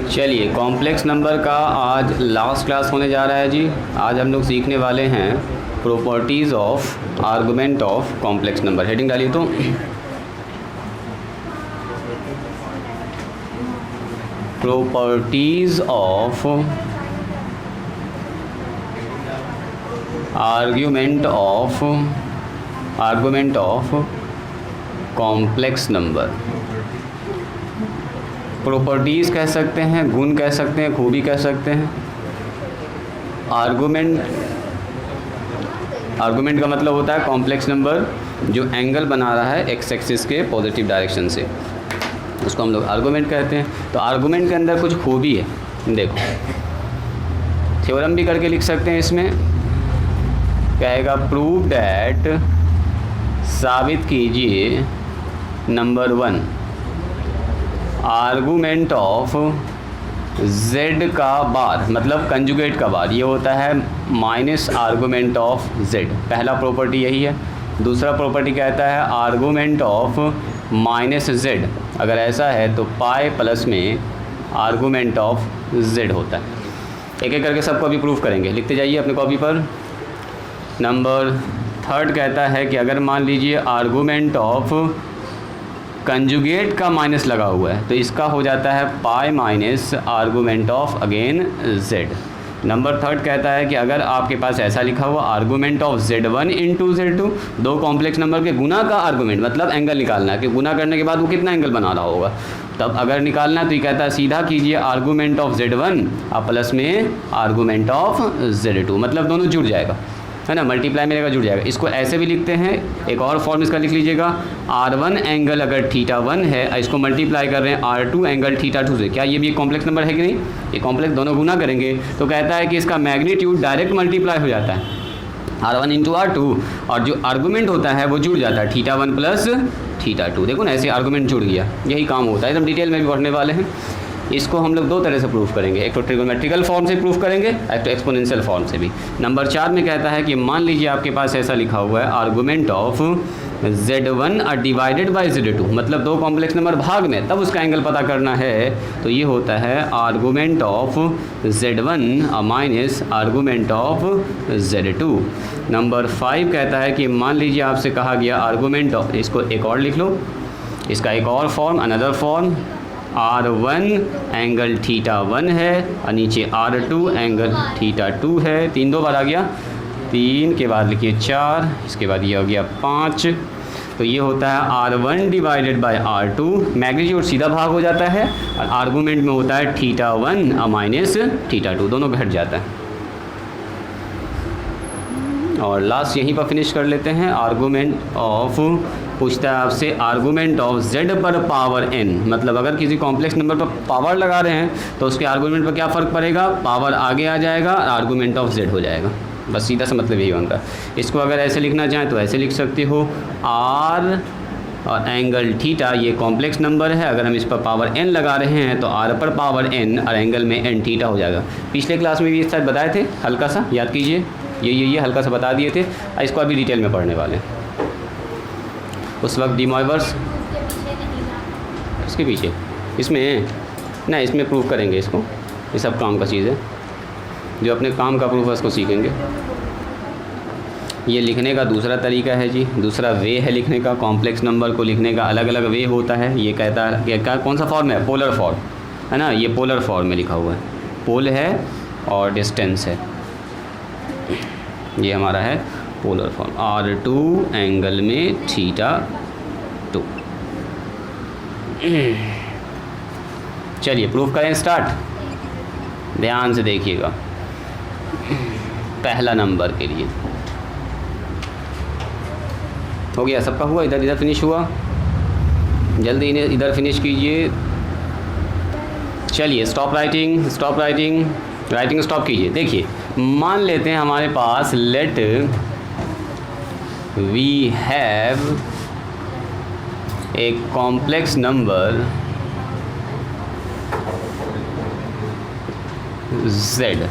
चलिए, complex number का आज लास्ट क्लास होने जा रहा है जी। आज हम लोग सीखने वाले हैं properties of argument of complex number. Heading डालिए तो properties of argument of complex number. Properties कह सकते हैं, गुण कह सकते हैं, खूबी कह सकते हैं। आर्गुमेंट का मतलब होता है कॉम्प्लेक्स नंबर जो एंगल बना रहा है एक्स एक्सिस के पॉजिटिव डायरेक्शन से, उसको हम लोग आर्गुमेंट कहते हैं। तो आर्गुमेंट के अंदर कुछ खूबी है, देखो थ्योरम भी करके लिख सकते हैं। इसमें कहेगा प्रूव डैट, साबित कीजिए नंबर 1 आर्गुमेंट ऑफ z का बार, मतलब कंजुगेट का बार, ये होता है माइनस आर्गुमेंट ऑफ z। पहला प्रॉपर्टी यही है। दूसरा प्रॉपर्टी कहता है आर्गुमेंट ऑफ माइनस z, अगर ऐसा है तो पाई प्लस में आर्गुमेंट ऑफ z होता है। एक एक करके सबको अभी प्रूफ करेंगे, लिखते जाइए अपने कॉपी पर। नंबर 3 कहता है कि अगर मान लीजिए आर्गुमेंट ऑफ कंजुगेट का माइनस लगा हुआ है तो इसका हो जाता है pi minus argument of again z। Number 3 कहता है कि अगर आपके पास ऐसा लिखा हुआ argument of z1 into z2, दो कॉम्प्लेक्स नंबर के गुना का आर्गुमेंट, मतलब एंगल निकालना है कि गुना करने के बाद वो कितना एंगल बना रहा होगा, तब अगर निकालना है तो ये कहता है सीधा कीजिए आर्गुमेंट ऑफ z1 और प्लस में आर्गुमेंट ऑफ z2, मतलब दोनों जुड़ जाएगा, है ना, मल्टीप्लाई में जुड़ जाएगा। इसको ऐसे भी लिखते हैं, एक और फॉर्म इसका लिख लीजिएगा। R1 एंगल अगर θ1 है, इसको मल्टीप्लाई कर रहे हैं R2 एंगल θ2 से। क्या ये भी एक कॉम्प्लेक्स नंबर है कि नहीं? ये कॉम्प्लेक्स, दोनों गुना करेंगे तो कहता है कि इसका मैग्नीट्यूड डायरेक्ट मल्टीप्लाई हो जाता है R1 इंटू R2, और जो आर्गूमेंट होता है वो जुड़ जाता है θ1 प्लस θ2। देखो ना, ऐसे आर्गूमेंट जुड़ गया। यही काम होता है, एकदम डिटेल में भी पढ़ने वाले हैं। इसको हम लोग दो तरह से प्रूफ करेंगे, एक तो ट्रिगोनोमेट्रिकल फॉर्म से प्रूफ करेंगे, एक तो एक्सपोनेंशियल फॉर्म से भी। नंबर 4 में कहता है कि मान लीजिए आपके पास ऐसा लिखा हुआ है आर्गुमेंट ऑफ z1 और डिवाइडेड बाय z2, मतलब दो कॉम्प्लेक्स नंबर भाग में, तब उसका एंगल पता करना है तो ये होता है आर्गुमेंट ऑफ z1 और minus argument of z2। Number 5 कहता है कि मान लीजिए आपसे कहा गया आर्गुमेंट ऑफ, इसको एक और लिख लो, इसका एक और form, another form, R1 angle θ1 है और नीचे R2 एंगल θ2 है। 3 दो बार आ गया, 3 के बाद लिखिए 4, इसके बाद ये हो गया 5। तो ये होता है R1 divided by R2, magnitude सीधा भाग हो जाता है और आर्गूमेंट में होता है θ1 और माइनस θ2, दोनों घट जाता है। और लास्ट यहीं पर फिनिश कर लेते हैं। आर्गूमेंट ऑफ, पूछता है आपसे आर्गूमेंट ऑफ z पर पावर n, मतलब अगर किसी कॉम्प्लेक्स नंबर पर पावर लगा रहे हैं तो उसके आर्गूमेंट पर क्या फ़र्क पड़ेगा, पावर आगे आ जाएगा और आर्गूमेंट ऑफ z हो जाएगा। बस सीधा सा मतलब यही होगा। इसको अगर ऐसे लिखना चाहें तो ऐसे लिख सकते हो, r और एंगल थीटा, ये कॉम्प्लेक्स नंबर है, अगर हम इस पर पावर n लगा रहे हैं तो r पर पावर n और एंगल में n थीटा हो जाएगा। पिछले क्लास में भी इस शायद बताए थे, हल्का सा याद कीजिए, ये हल्का सा बता दिए थे। इसको अभी डिटेल में पढ़ने वाले हैं। उस वक्त डी मोइवर्स इसके पीछे, इसमें ना, इसमें प्रूफ करेंगे इसको, ये सब काम का चीज़ है। जो अपने काम का प्रूफ है उसको सीखेंगे। ये लिखने का दूसरा तरीका है जी, दूसरा वे है लिखने का। कॉम्प्लेक्स नंबर को लिखने का अलग अलग वे होता है। ये कहता है कि क्या, कौन सा फॉर्म है, पोलर फॉर्म है ना, ये पोलर फॉर्म में लिखा हुआ है, पोल है और डिस्टेंस है, ये हमारा है पोलर फॉर्म। R2 एंगल में θ2। चलिए प्रूफ करें, स्टार्ट। ध्यान से देखिएगा, पहला नंबर के लिए हो गया, सबका हुआ, इधर फिनिश हुआ, जल्दी इन्हें इधर फिनिश कीजिए। चलिए स्टॉप राइटिंग स्टॉप कीजिए। देखिए, मान लेते हैं हमारे पास, let we have a complex number z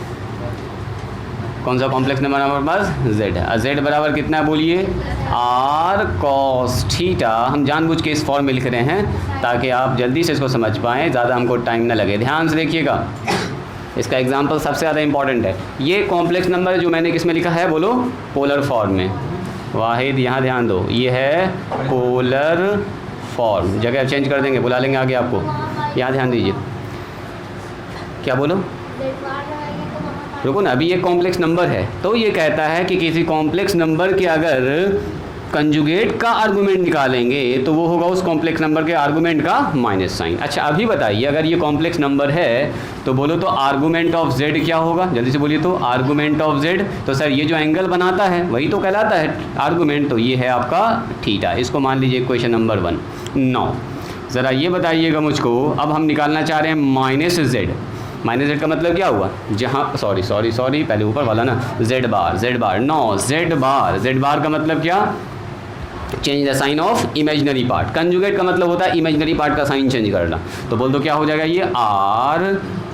कौन सा कॉम्प्लेक्स नंबर हमारे पास? जेड है। जेड बराबर कितना है बोलिए? R cos theta. हम जानबूझ के इस फॉर्म में लिख रहे हैं ताकि आप जल्दी से इसको समझ पाएँ, ज़्यादा हमको टाइम ना लगे। ध्यान से देखिएगा, इसका एग्जाम्पल सबसे ज़्यादा इंपॉर्टेंट है। ये कॉम्प्लेक्स नंबर जो मैंने किस में लिखा है बोलो? पोलर फॉर्म में। वाहिद यहाँ ध्यान दो, ये है पोलर फॉर्म। जगह चेंज कर देंगे, बुला लेंगे आगे आपको। यहाँ ध्यान दीजिए, क्या बोलो? रुको ना, अभी ये कॉम्प्लेक्स नंबर है तो ये कहता है कि किसी कॉम्प्लेक्स नंबर के अगर कंजुगेट का आर्गूमेंट निकालेंगे तो वो होगा उस कॉम्प्लेक्स नंबर के आर्गूमेंट का माइनस साइन। अच्छा अभी बताइए, अगर ये कॉम्प्लेक्स नंबर है तो बोलो तो आर्गूमेंट ऑफ जेड क्या होगा? जल्दी से बोलिए तो। आर्गूमेंट ऑफ जेड, तो सर ये जो एंगल बनाता है वही तो कहलाता है आर्गूमेंट, तो ये है आपका थीटा। इसको मान लीजिए क्वेश्चन नंबर 1। 9 ज़रा ये बताइएगा मुझको, अब हम निकालना चाह रहे हैं माइनस जेड। माइनस जेड का मतलब क्या हुआ? जहाँ सॉरी पहले ऊपर वाला ना, जेड बार 9 जेड बार का मतलब क्या? Change the sign of imaginary part. Conjugate का मतलब होता है इमेजिनरी पार्ट का साइन चेंज करना। तो बोल दो क्या हो जाएगा ये? आर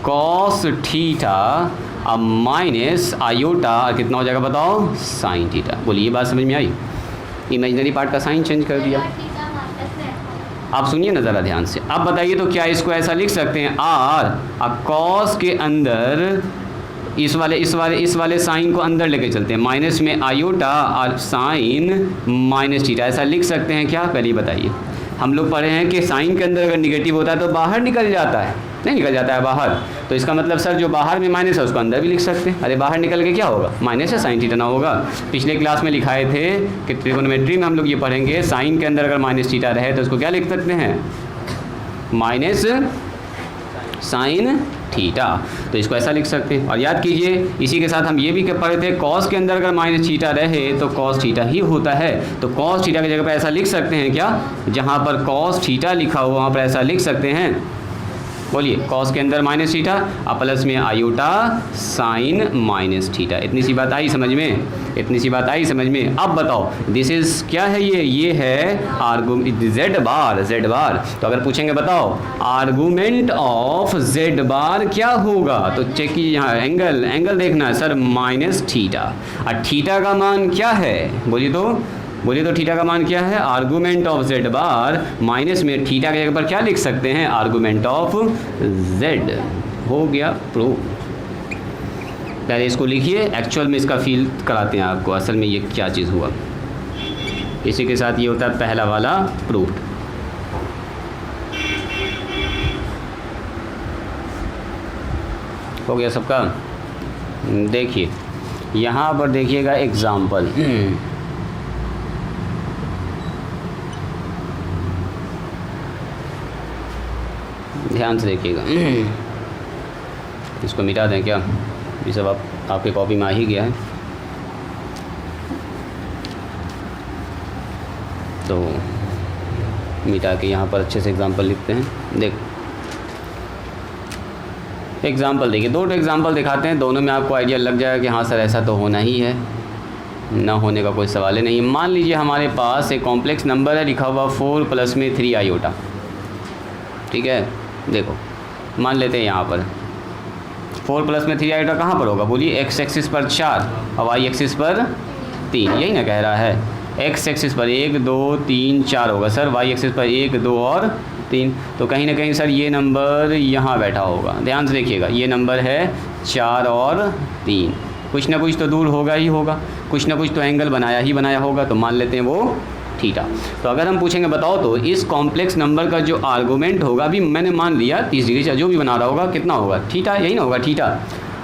कॉस थीटा अब माइनस आयोटा, कितना हो जाएगा बताओ? Sine theta. बोलिए ये बात समझ में आई? इमेजिनरी पार्ट का साइन चेंज कर दिया। आप सुनिए ना ज़रा ध्यान से। अब बताइए तो क्या इसको ऐसा लिख सकते हैं? आर कॉस के अंदर इस वाले साइन को अंदर लेके चलते हैं, माइनस में आयोटा और साइन माइनस थीटा, ऐसा लिख सकते हैं क्या? पहले बताइए। हम लोग पढ़े हैं कि साइन के अंदर अगर निगेटिव होता है तो बाहर निकल जाता है, नहीं निकल जाता है बाहर। तो इसका मतलब सर जो बाहर में माइनस है उसको अंदर भी लिख सकते हैं। अरे बाहर निकल के क्या होगा? माइनस है, साइन थीटा ना होगा। पिछले क्लास में लिखाए थे कि ट्रिगोनोमेट्री में हम लोग ये पढ़ेंगे, साइन के अंदर अगर माइनस थीटा रहे तो उसको क्या लिख सकते हैं? Minus sign theta. तो इसको ऐसा लिख सकते हैं। और याद कीजिए इसी के साथ हम ये भी पढ़े थे, कॉस के अंदर अगर माइनस थीटा रहे तो कॉस थीटा ही होता है। तो कॉस थीटा की जगह पर ऐसा लिख सकते हैं क्या? जहाँ पर कॉस थीटा लिखा हुआ वहाँ पर ऐसा लिख सकते हैं। बोलिए, कॉस के अंदर माइनस थीटा और प्लस में आयोटा साइन माइनस थीटा। इतनी सी बात आई समझ में? इतनी सी बात आई समझ में? अब बताओ दिस इज क्या है? ये है आर्गूमेंट जेड बार। तो अगर पूछेंगे बताओ आर्गूमेंट ऑफ जेड बार क्या होगा, तो चेक कीजिए यहाँ एंगल देखना है सर, माइनस थीटा। और थीटा का मान क्या है? बोलिए तो थीटा का मान क्या है? Argument of Z bar minus में थीटा के जगह पर क्या लिख सकते हैं? Argument of Z. हो गया प्रूव। पहले इसको लिखिए, एक्चुअल में इसका फील कराते हैं आपको असल में ये क्या चीज़ हुआ। इसी के साथ ये होता है पहला वाला प्रूफ। हो गया सबका? देखिए यहाँ पर देखिएगा एग्जाम्पल। ध्यान से देखिएगा, इसको मिटा दें क्या? ये सब आपके कॉपी में आ ही गया है। तो मिटा के यहाँ पर अच्छे से एग्जांपल लिखते हैं। देख एग्जांपल देखिए, दो एग्जांपल दिखाते हैं, दोनों में आपको आइडिया लग जाएगा कि हाँ सर ऐसा तो होना ही है, ना होने का कोई सवाल ही नहीं। मान लीजिए हमारे पास एक कॉम्प्लेक्स नंबर है लिखा हुआ 4 प्लस में 3 आयोटा। ठीक है, देखो मान लेते हैं यहाँ पर 4 प्लस में 3 आयोटा कहाँ पर होगा? बोलिए एक्स एक्सिस पर 4 और वाई एक्सिस पर 3, यही ना कह रहा है। एक्स एक्सिस पर 1 2 3 4 होगा सर, वाई एक्सिस पर 1 2 और 3। तो कहीं ना कहीं सर ये नंबर यहाँ बैठा होगा। ध्यान से देखिएगा, ये नंबर है 4 और 3, कुछ ना कुछ तो दूर होगा ही होगा, कुछ ना कुछ तो एंगल बनाया होगा। तो मान लेते हैं वो थीटा। तो अगर हम पूछेंगे बताओ तो इस कॉम्प्लेक्स नंबर का जो आर्गूमेंट होगा, अभी मैंने मान लिया 30 डिग्री जो भी बना रहा होगा, कितना होगा? थीटा, यही ना होगा थीटा।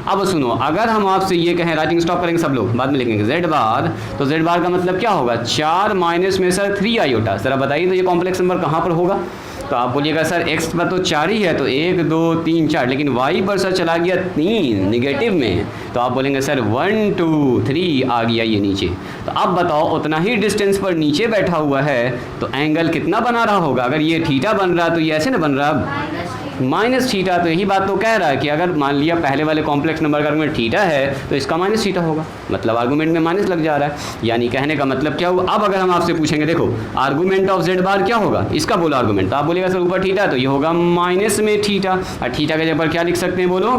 अब सुनो, अगर हम आपसे ये कहें, राइटिंग स्टॉप करेंगे सब लोग, बाद में लिखेंगे जेड बार, तो जेड बार का मतलब क्या होगा? 4 माइनस में सर 3 आयोटा। सर बताइए तो ये कॉम्प्लेक्स नंबर कहाँ पर होगा? तो आप बोलिएगा सर एक्स पर तो 4 ही है, तो 1 2 3 4, लेकिन वाई पर सर चला गया 3 निगेटिव में, तो आप बोलेंगे सर 1 2 3 आ गया ये नीचे। तो अब बताओ उतना ही डिस्टेंस पर नीचे बैठा हुआ है तो एंगल कितना बना रहा होगा? अगर ये थीटा बन रहा तो ये ऐसे ना बन रहा, माइनस थीटा। तो यही बात तो कह रहा है कि अगर मान लिया पहले वाले कॉम्प्लेक्स नंबर का आर्गूमेंट थीटा है तो इसका माइनस थीटा होगा, मतलब आर्गूमेंट में माइनस लग जा रहा है। यानी कहने का मतलब क्या हुआ, अब अगर हम आपसे पूछेंगे देखो आर्गूमेंट ऑफ जेड बार क्या होगा, इसका बोलो आर्गूमेंट, तो आप बोलेगा सर ऊपर थीटा, तो ये होगा माइनस में थीटा, और थीटा के जगह पर क्या लिख सकते हैं बोलो,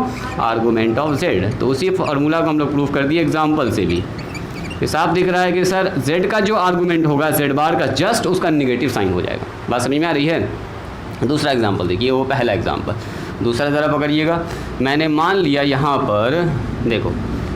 आर्गूमेंट ऑफ जेड। तो उसी फार्मूला को हम लोग प्रूफ कर दिए एग्जाम्पल से भी। तो साफ दिख रहा है कि सर z का जो आर्गूमेंट होगा z बार का, जस्ट उसका निगेटिव साइन हो जाएगा। बात समझ में आ रही है। दूसरा एग्जांपल देखिए, वो पहला एग्जांपल, दूसरा ज़रा पकड़िएगा। मैंने मान लिया यहाँ पर देखो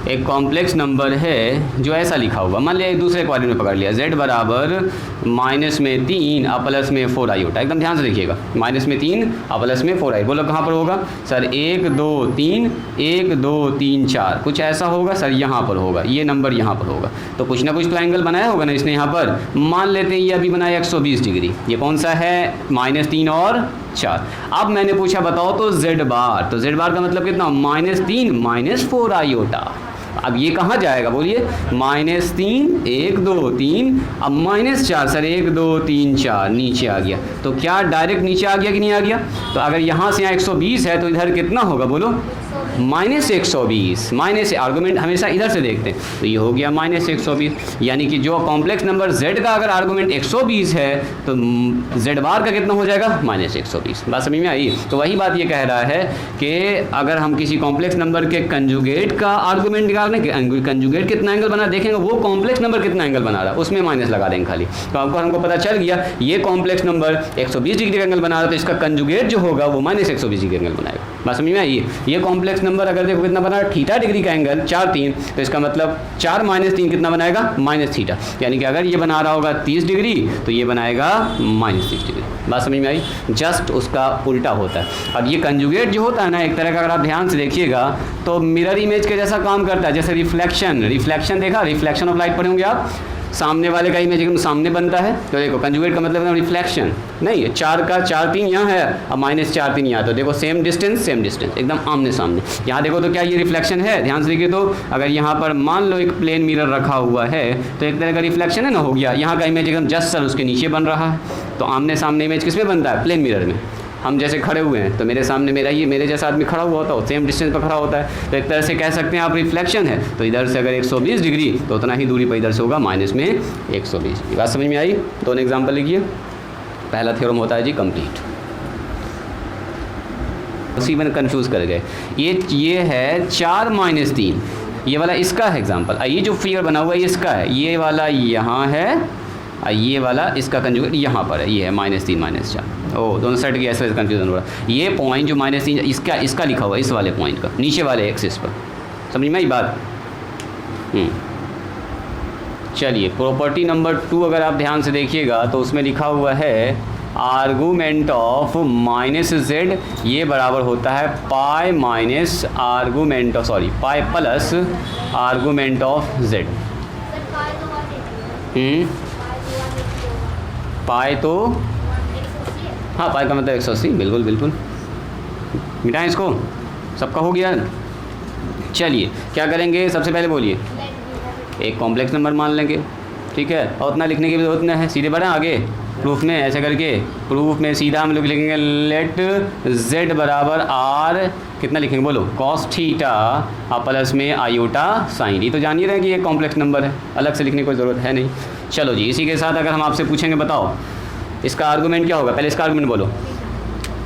एक कॉम्प्लेक्स नंबर है जो ऐसा लिखा होगा, मान लिया एक दूसरे क्वाड्रेंट में पकड़ लिया, z बराबर माइनस में 3 और प्लस में 4 आयोटा। एकदम ध्यान से देखिएगा, माइनस में 3 और प्लस में 4 आई। बोलो कहाँ पर होगा सर, 1 2 3 1 2 3 4 कुछ ऐसा होगा सर, यहाँ पर होगा, ये नंबर यहाँ पर होगा। तो कुछ ना कुछ तो एंगल बनाया होगा ना इसने यहाँ पर। मान लेते हैं ये अभी बनाया 120 डिग्री, ये कौन सा है, -3 और 4। अब मैंने पूछा बताओ तो z बार, तो z बार का मतलब कितना, -3 -4 आयोटा। अब ये कहाँ जाएगा बोलिए, -3 1 2 3 अब -4 सर 1 2 3 4 नीचे आ गया। तो क्या डायरेक्ट नीचे आ गया कि नहीं आ गया। तो अगर यहाँ से यहाँ 120 है तो इधर कितना होगा बोलो, -120। माइनस आर्गूमेंट हमेशा इधर से देखते हैं, तो ये हो गया -120। यानी कि जो कॉम्प्लेक्स नंबर z का अगर आर्गूमेंट 120 है तो z बार का कितना हो जाएगा, -120। बात समझ में आई। तो वही बात ये कह रहा है कि अगर हम किसी कॉम्प्लेक्स नंबर के कंजुगेट का आर्गूमेंट निकालने के, कंजुगेट कितना एंगल बना देखेंगे, वो कॉम्प्लेक्स नंबर कितना एंगल बना रहा है उसमें माइनस लगा देंगे खाली। तो आपको हमको पता चल गया ये कॉम्प्लेक्स नंबर 120 डिग्री का एंगल बना रहा है, तो इसका कंजुगेट जो होगा वो -120 डिग्री का एंगल बनाएगा। बात समझ में आई। ये कॉम्प्लेक्स नंबर अगर देखो कितना बना रहा है, थीटा डिग्री का एंगल 4 3, तो इसका मतलब 4 -3 कितना बनाएगा, -थीटा। यानी कि अगर ये बना रहा होगा 30 डिग्री तो ये बनाएगा -30 डिग्री। बात समझ में आई। जस्ट उसका उल्टा होता है। अब ये कंजुगेट जो होता है ना, एक तरह का अगर आप ध्यान से देखिएगा तो मिरर इमेज के जैसा काम करता है। जैसे रिफ्लेक्शन देखा, रिफ्लेक्शन ऑफ लाइट पढ़े होंगे आप, सामने वाले का इमेज एकदम सामने बनता है। तो देखो कंजुगेट का मतलब रिफ्लेक्शन नहीं है, 4 का 4 3 यहाँ है और -4 3 यहाँ, तो देखो सेम डिस्टेंस एकदम आमने सामने। यहाँ देखो तो क्या ये रिफ्लेक्शन है, ध्यान से देखिए। तो अगर यहाँ पर मान लो एक प्लेन मिरर रखा हुआ है तो एक तरह का रिफ्लेक्शन है ना, हो गया। यहाँ का इमेज एकदम जस्ट सर उसके नीचे बन रहा है। तो आमने सामने इमेज किस में बनता है, प्लेन मिरर में। हम जैसे खड़े हुए हैं तो मेरे सामने मेरे जैसा आदमी खड़ा हुआ होता है, सेम डिस्टेंस पर खड़ा होता है। तो एक तरह से कह सकते हैं आप रिफ्लेक्शन है। तो इधर से अगर 120 डिग्री तो उतना ही दूरी पर इधर से होगा -120। बात समझ में आई। दोनों एग्जाम्पल लिखिए। पहला थ्योरम होता है जी कंप्लीट। उसी में कंफ्यूज कर गए। ये है 4 -3, ये वाला इसका है एग्जाम्पल। ये जो फिगर बना हुआ है इसका है, ये वाला यहाँ है, ये वाला इसका कंजुगेट यहाँ पर है, ये है -3 -4। ओ दोनों साइड की ऐसे कंफ्यूजन हो रहा है। ये पॉइंट जो -3 इसका लिखा हुआ है, इस वाले पॉइंट का नीचे वाले एक्सिस पर। समझ में आई बात। चलिए प्रॉपर्टी नंबर 2 अगर आप ध्यान से देखिएगा तो उसमें लिखा हुआ है आर्गूमेंट ऑफ -z, ये बराबर होता है pi plus argument of z। पाई तो हाँ, पाई का मतलब 180। बिल्कुल मिटाएं इसको, सबका हो गया। चलिए क्या करेंगे, सबसे पहले बोलिए एक कॉम्प्लेक्स नंबर मान लेंगे, ठीक है। और उतना लिखने की भी जरूरत नहीं है, सीधे बढ़ें आगे प्रूफ में। ऐसे करके प्रूफ में सीधा हम लोग लिखेंगे लेट z बराबर r, कितना लिखेंगे बोलो, cos थीटा और प्लस में आयोटा साइन। ये तो जान ही रहे हैं कि ये कॉम्प्लेक्स नंबर है, अलग से लिखने की कोई ज़रूरत है नहीं। चलो जी, इसी के साथ अगर हम आपसे पूछेंगे बताओ इसका आर्गूमेंट क्या होगा, पहले इसका आर्गूमेंट बोलो।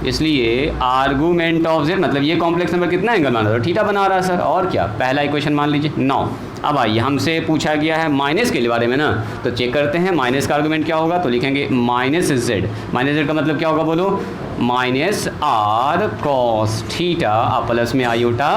इसलिए आर्गूमेंट ऑफ z मतलब ये कॉम्प्लेक्स नंबर कितना एंगल बना रहा है, थीटा बना रहा है सर। और क्या, पहला इक्वेशन मान लीजिए 9। अब आइए, हमसे पूछा गया है माइनस के बारे में ना, तो चेक करते हैं माइनस का आर्गूमेंट क्या होगा। तो लिखेंगे -z का मतलब क्या होगा बोलो, -r cos थीटा प्लस में आयोटा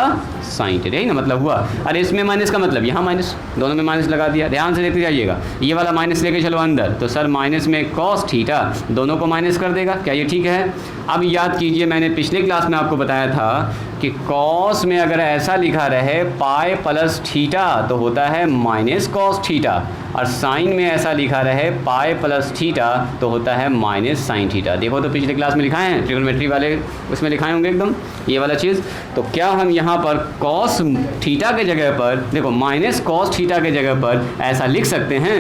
साइन थीटा, यही ना मतलब हुआ। अरे इसमें माइनस का मतलब यहाँ माइनस, दोनों में माइनस लगा दिया। ध्यान से देखते जाइएगा, ये वाला माइनस लेके चलो अंदर, तो सर माइनस में cos थीटा दोनों को माइनस कर देगा। क्या ये ठीक है। अब याद कीजिए, मैंने पिछले क्लास में आपको बताया था कि cos में अगर ऐसा लिखा रहे पाई प्लस थीटा तो होता है -cos थीटा, और साइन में ऐसा लिखा रहे पाई प्लस थीटा तो होता है -sin थीटा। देखो तो पिछले क्लास में लिखाए हैं, ट्रिग्नोमेट्री वाले उसमें लिखाए होंगे एकदम ये वाला चीज़। तो क्या हम यहाँ पर cos थीटा के जगह पर देखो -cos थीटा के जगह पर ऐसा लिख सकते हैं।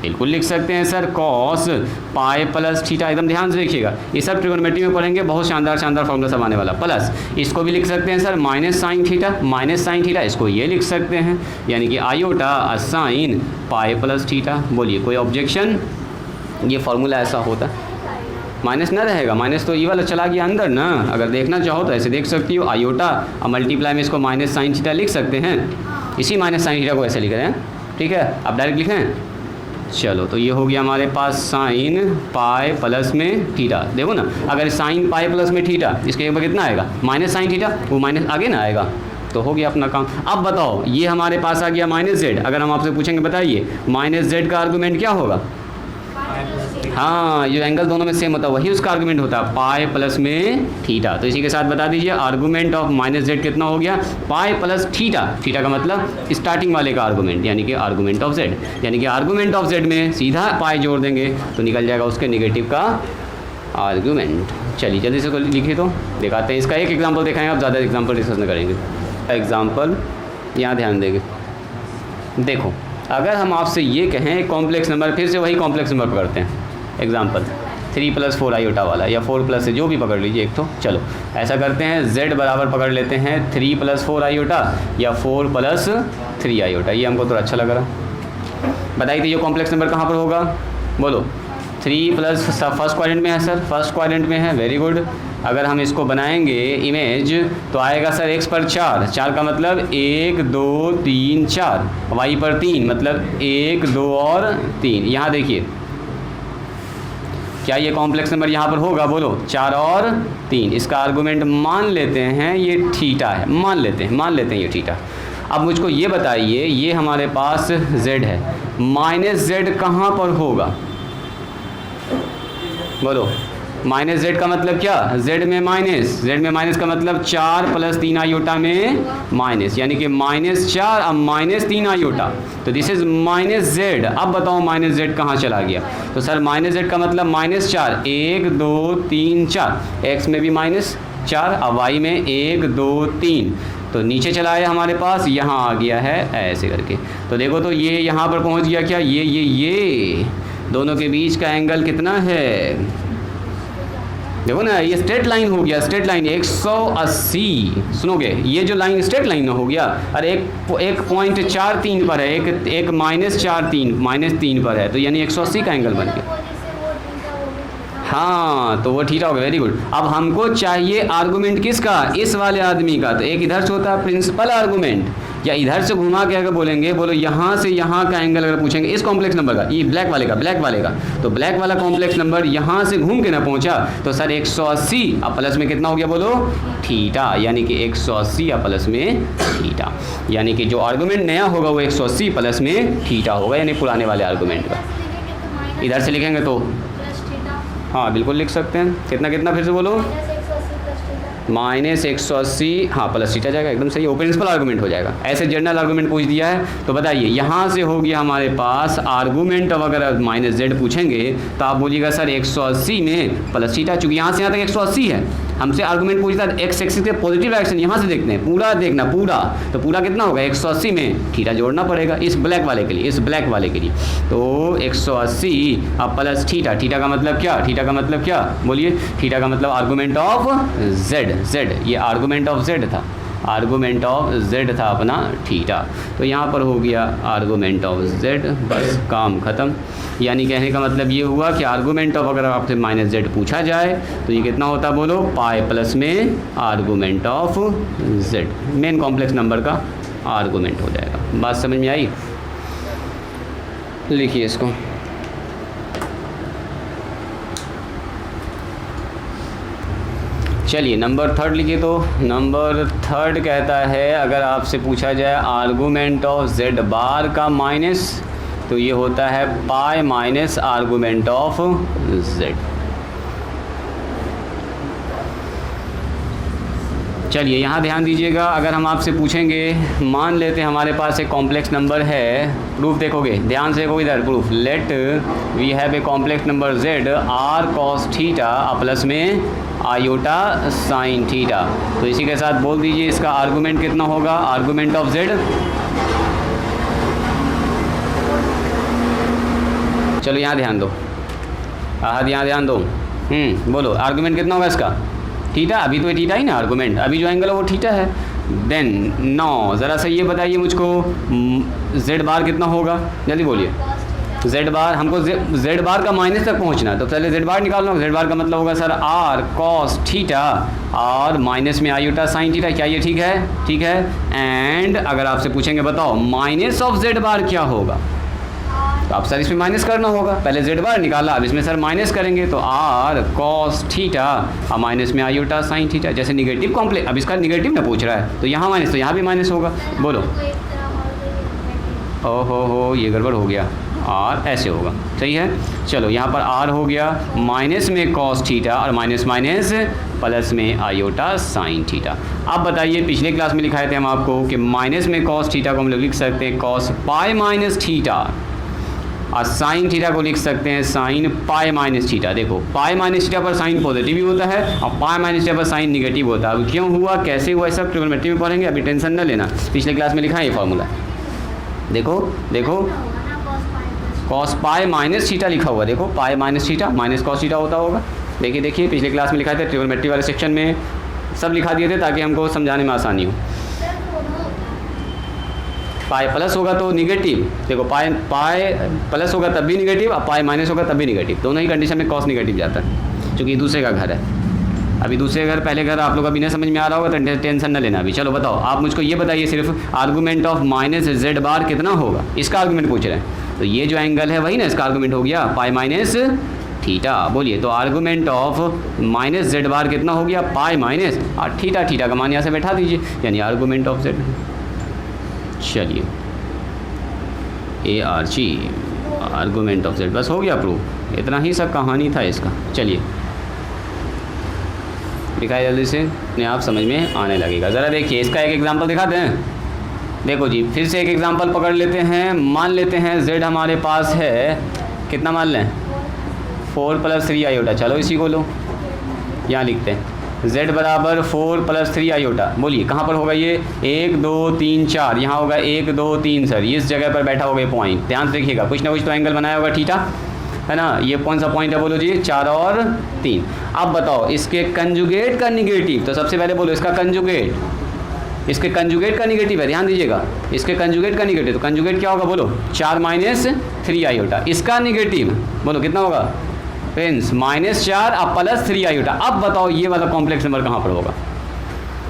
बिल्कुल लिख सकते हैं sir, cos pi plus theta, एकदम ध्यान से देखिएगा, ये सब ट्रिगोनोमेट्री में पढ़ेंगे, बहुत शानदार शानदार फॉर्मूला सब आने वाला। प्लस इसको भी लिख सकते हैं sir minus sine theta, minus sine theta इसको ये लिख सकते हैं, यानी कि iota sine pi plus theta. बोलिए कोई ऑब्जेक्शन? ये फॉर्मूला ऐसा होता, माइनस ना रहेगा, माइनस तो ये वाला चला गया अंदर ना, अगर देखना चाहो तो ऐसे देख सकती हो, आयोटा और मल्टीप्लाई में इसको माइनस साइन थीटा लिख सकते हैं, इसी माइनस साइन थीटा को ऐसे लिख रहे हैं, ठीक है, आप डायरेक्ट लिखें। चलो तो ये हो गया हमारे पास साइन पाई प्लस में थीटा। देखो ना, अगर साइन पाई प्लस में थीटा, इसके ऊपर कितना आएगा, माइनस साइन थीटा, वो माइनस आगे ना आएगा, तो हो गया अपना काम। अब बताओ, ये हमारे पास आ गया माइनस जेड, अगर हम आपसे पूछेंगे बताइए माइनस जेड का आर्गूमेंट क्या होगा? हाँ, ये एंगल दोनों में सेम होता है, वही उसका आर्गूमेंट होता है, पाई प्लस में थीटा। तो इसी के साथ बता दीजिए आर्गूमेंट ऑफ माइनस जेड कितना हो गया, पाई प्लस थीटा। थीटा का मतलब स्टार्टिंग वाले का आर्गूमेंट, यानी कि आर्गूमेंट ऑफ जेड, यानी कि आर्गूमेंट ऑफ जेड में सीधा पाई जोड़ देंगे तो निकल जाएगा उसके नेगेटिव का आर्गूमेंट। चलिए जल्दी से लिखिए तो दिखाते हैं, इसका एक एग्जाम्पल दिखाएंगे, आप ज़्यादा एग्जाम्पल डिस्कस न करेंगे। एग्जाम्पल यहाँ ध्यान देंगे, देखो अगर हम आपसे ये कहें कॉम्प्लेक्स नंबर, फिर से वही कॉम्प्लेक्स नंबर पकड़ते हैं, एग्जाम्पल 3 + 4 आयोटा वाला, या 4 प्लस से जो भी पकड़ लीजिए एक तो। चलो ऐसा करते हैं, z बराबर पकड़ लेते हैं 3 + 4 आयोटा या 4 + 3 आयोटा, ये हमको थोड़ा अच्छा लग रहा। बताइए तो ये कॉम्प्लेक्स नंबर कहाँ पर होगा, बोलो। 3 प्लस फर्स्ट क्वाड्रेंट में है सर, फर्स्ट क्वाड्रेंट में है, वेरी गुड। अगर हम इसको बनाएंगे इमेज तो आएगा सर x पर 4, 4 का मतलब 1 2 3 4, y पर 3 मतलब 1 2 और 3। यहाँ देखिए क्या ये कॉम्प्लेक्स नंबर यहाँ पर होगा, बोलो। 4 और 3, इसका आर्गूमेंट मान लेते हैं ये थीटा है, मान लेते हैं ये थीटा। अब मुझको ये बताइए, ये हमारे पास z है, माइनस z कहाँ पर होगा, बोलो। माइनस जेड का मतलब क्या, जेड में माइनस का मतलब 4 + 3 आयोटा में माइनस, यानी कि -4 और -3 आयोटा, तो दिस इज माइनस जेड। अब बताओ माइनस जेड कहाँ चला गया, तो सर माइनस जेड का मतलब -4, 1 2 3 4, एक्स में भी -4 और वाई में 1 2 3, तो नीचे चला आया हमारे पास, यहाँ आ गया है ऐसे करके। तो देखो तो ये यहाँ पर पहुँच गया क्या, ये दोनों के बीच का एंगल कितना है, देखो ना, ये स्ट्रेट लाइन हो गया, स्ट्रेट लाइन 180। सुनोगे, ये जो लाइन स्ट्रेट लाइन हो गया, और एक पॉइंट 43 पर है, एक -3 पर है, तो यानी 180 का एंगल बन गया। हाँ, तो वो थीटा हो गया, वेरी गुड। अब हमको चाहिए आर्गूमेंट किसका, इस वाले आदमी का, तो एक इधर से होता है प्रिंसिपल आर्गूमेंट, या इधर से घुमा के अगर बोलेंगे, बोलो यहाँ से यहाँ का एंगल अगर पूछेंगे इस कॉम्प्लेक्स नंबर का, ये ब्लैक वाले का, तो ब्लैक वाला कॉम्प्लेक्स नंबर यहाँ से घूम के ना पहुँचा, तो सर 180 अब प्लस में कितना हो गया, बोलो थीटा, यानी कि 180 या प्लस में थीटा, यानी कि जो आर्गूमेंट नया होगा वो 180 प्लस में थीटा होगा, यानी पुराने वाले आर्गूमेंट का। इधर से लिखेंगे तो हाँ बिल्कुल लिख सकते हैं, कितना फिर से बोलो, -180 हाँ प्लस थीटा जाएगा, एकदम सही, वो प्रिंसिपल आर्गूमेंट हो जाएगा। ऐसे जनरल आर्गूमेंट पूछ दिया है तो बताइए, यहाँ से हो गया हमारे पास आर्गूमेंट। अब अगर -z पूछेंगे तो आप बोलिएगा सर 180 में प्लस थीटा, चूँकि यहाँ से यहाँ तक 180 है, हमसे आर्गूमेंट पूछता है एक्स एक्सिस के पॉजिटिव डायरेक्शन, यहाँ से देखते हैं पूरा, देखना पूरा, तो पूरा कितना होगा 180 में थीटा जोड़ना पड़ेगा इस ब्लैक वाले के लिए, तो 180 अब प्लस थीटा का मतलब क्या, बोलिए। थीटा का मतलब आर्गूमेंट ऑफ z, ये आर्गूमेंट ऑफ z था, अपना थीटा। तो यहाँ पर हो गया आर्गूमेंट ऑफ z, बस काम ख़त्म। यानी कहने का मतलब ये हुआ कि आर्गूमेंट ऑफ अगर आपसे -z पूछा जाए तो ये कितना होता, बोलो, पाई प्लस में argument of z, main complex number का आर्गूमेंट हो जाएगा। बात समझ में आई, लिखिए इसको। चलिए नंबर 3 लिखिए। तो नंबर 3 कहता है, अगर आपसे पूछा जाए आर्गूमेंट ऑफ z बार का माइनस, तो ये होता है pi minus argument of z। चलिए यहाँ ध्यान दीजिएगा, अगर हम आपसे पूछेंगे, मान लेते हैं हमारे पास एक कॉम्प्लेक्स नंबर है, प्रूफ देखोगे, ध्यान से देखोगे इधर, proof, let we have a complex number z r cos theta plus में आयोटा साइन थीटा। तो इसी के साथ बोल दीजिए इसका आर्गूमेंट कितना होगा, आर्गूमेंट ऑफ z चलो यहाँ ध्यान दो, आहद यहाँ ध्यान दो। बोलो आर्गूमेंट कितना होगा इसका? थीटा। अभी तो ये थीटा ही ना आर्गूमेंट, अभी जो एंगल है वो थीटा है। देन नो ज़रा सा ये बताइए मुझको जेड बार कितना होगा, जल्दी बोलिए। जेड बार, हमको जेड बार का माइनस तक पहुंचना है, तो पहले जेड बार निकाल लो। जेड बार का मतलब होगा सर आर कॉस थीटा और माइनस में आयोटा साइन थीटा। क्या ये ठीक है? ठीक है। एंड अगर आपसे पूछेंगे बताओ माइनस ऑफ जेड बार क्या होगा, तो आप सर इसमें माइनस करना होगा। पहले जेड बार निकाला, अब इसमें सर माइनस करेंगे, तो आर कॉस थीटा और माइनस में आयोटा साइन थीटा। जैसे निगेटिव कॉम्प्लेक्स, अब इसका निगेटिव ना पूछ रहा है, तो यहाँ माइनस तो यहाँ भी माइनस होगा। बोलो। हो ये गड़बड़ हो गया, आर ऐसे होगा, सही है। चलो यहाँ पर आर हो गया माइनस में कॉस थीटा और माइनस माइनस प्लस में आयोटा साइन थीटा। अब बताइए, पिछले क्लास में लिखाए थे हम आपको कि माइनस में कॉस थीटा को हम लोग लिख सकते हैं कॉस पाई माइनस थीटा और साइन थीटा को लिख सकते हैं साइन पाई माइनस थीटा। देखो पाई माइनस थीटा पर साइन पॉजिटिव ही होता है और पाई माइनस थीटा पर साइन निगेटिव होता है। अब क्यों हुआ, कैसे हुआ, सब ट्रिग्नोमेट्री में पढ़ेंगे, अभी टेंशन न लेना। पिछले क्लास में लिखा है ये फार्मूला, देखो देखो कॉस पाई माइनस थीटा लिखा हुआ, देखो pi minus theta minus cos theta होता होगा। देखिए देखिए पिछले क्लास में लिखा था, ट्रिग्नोमेट्री वाले सेक्शन में सब लिखा दिए थे ताकि हमको समझाने में आसानी हो। पाई प्लस होगा तो निगेटिव, देखो पाई प्लस होगा तब भी निगेटिव और पाई माइनस होगा तब भी निगेटिव, दोनों ही कंडीशन में कॉस निगेटिव जाता है, क्योंकि दूसरे का घर है। अभी दूसरे घर पहले घर आप लोग अभी नहीं समझ में आ रहा होगा तो टेंशन न लेना। अभी चलो बताओ, आप मुझको ये बताइए सिर्फ आर्गूमेंट ऑफ माइनस जेड बार कितना होगा, इसका आर्गूमेंट पूछ रहे हैं। तो ये जो एंगल है वही ना इसका आर्गूमेंट हो गया, पाई माइनस थीटा। बोलिए, तो आर्गूमेंट ऑफ माइनस जेड बार कितना हो गया, पाई माइनस और थीटा। थीटा का मान यहाँ से बैठा दीजिए, यानी आर्गूमेंट ऑफ जेड। चलिए ARG आर्गूमेंट ऑफ जेड, बस हो गया प्रूफ, इतना ही सब कहानी था इसका। चलिए दिखाए जल्दी से, अपने आप समझ में आने लगेगा। ज़रा देखिए इसका एक एग्जांपल दिखाते हैं। देखो जी, फिर से एक एग्जांपल पकड़ लेते हैं। मान लेते हैं z हमारे पास है, कितना मान लें, 4 + 3 आयोटा। चलो इसी को लो, यहाँ लिखते हैं z बराबर 4 + 3 आयोटा। बोलिए कहाँ पर होगा ये, 1 2 3 4, यहाँ होगा 1 2 3 सर, इस जगह पर बैठा होगा ये पॉइंट। ध्यान से देखिएगा, कुछ ना कुछ तो एंगल बनाया होगा थीटा, है ना। ये कौन सा पॉइंट है बोलो जी, 4 और 3। अब बताओ इसके कंजुगेट का निगेटिव, तो सबसे पहले बोलो इसका कंजुगेट, इसके कंजुगेट का निगेटिव है, ध्यान दीजिएगा, इसके कंजुगेट का निगेटिव, तो कंजुगेट क्या होगा बोलो, 4 - 3 आयोटा। इसका निगेटिव बोलो कितना होगा फ्रेंड्स, -4 और +3 आयोटा। अब बताओ ये वाला कॉम्प्लेक्स नंबर कहाँ पर होगा,